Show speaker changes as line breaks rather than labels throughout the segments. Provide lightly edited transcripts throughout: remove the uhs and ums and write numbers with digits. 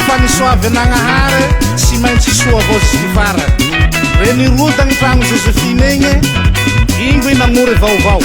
Fanisoavy nagnahary sy maintsy soa avao zisifara reny rodagny tragno Josephine egny ingo inamory vaovao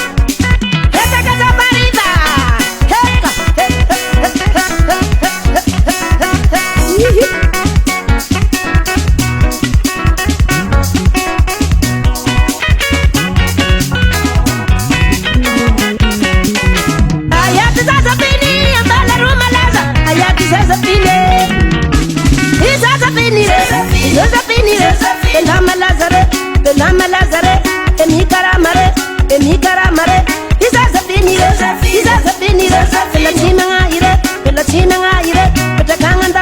Belama Lazare, Emi Karamare, Isazafini, Bella China, Petaganga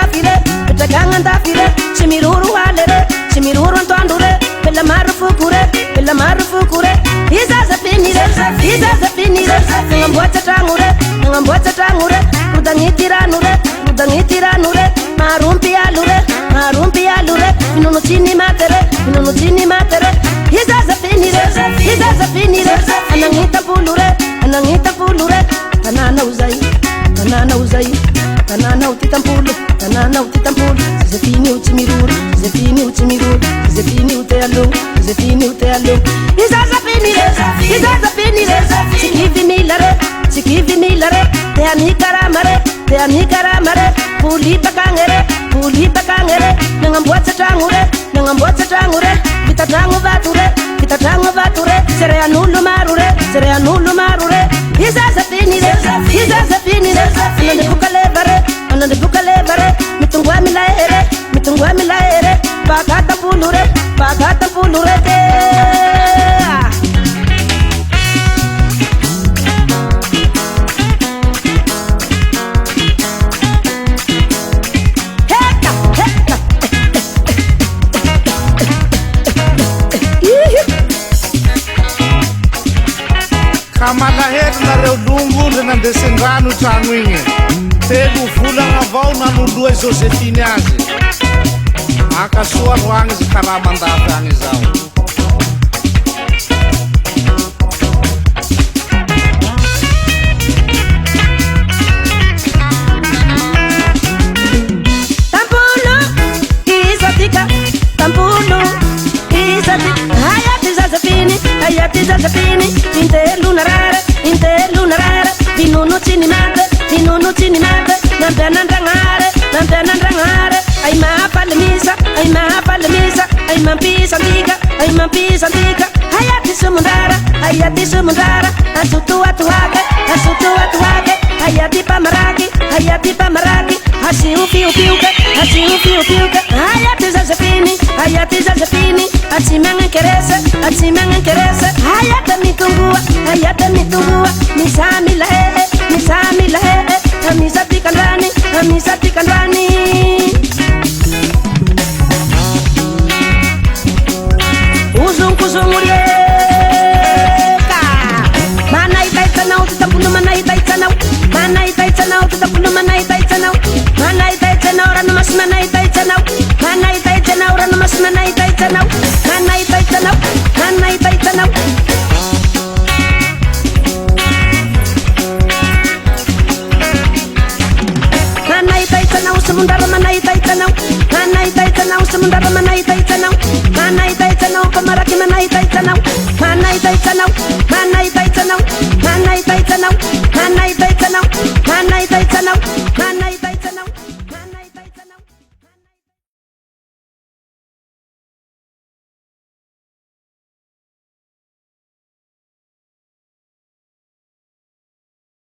File, Chimiruru Alere, Chimiruru Tandure, Bella Marufukure, Isazafini, Ngambuata Tangure, Udangitiranure, Marumpi Alure, Inunuchini Matere, Isazafini, Anangita Pulure, Tanana Uzai, Tanana Utitampulu, Zefini Uchimiruru, Zefini Utealu, Isazafini, Chikivi Milare, Teani Karamare, Puli Bakangere, Nangambuata Tangure, Vitatrango Vature, Sereanulu Marure, Isazafini, Anande Bukalevare, Mitungwa Milaere, Bagata Pulure,
Kamalahelo nareo longo ndre nandesendrano tragno igny telo volagna avao nanoloa Josephine azy akasoa ro agny izy karaha mandafy agny zao
Hayati Josephine, interlunarare, Vinunuchini mate, Nampianandrangare, ai mapalemisa, ai mampisa antiga, Hayati Sumundara, Asutuatuake, Hayati Pamaraki, Hasiu piuke, Hayati Josephine, Achimangan kerese, Hayata mitungua, Misami lahe, Hamisati kanrani, Uzungurieka, Mana itaitanau, Tutapulu mana itaitanau, Ranamas mana itaitanau, Ranamas mana itaitanau, Samundara mana itaitanau, Pamaraki mana itaitanau,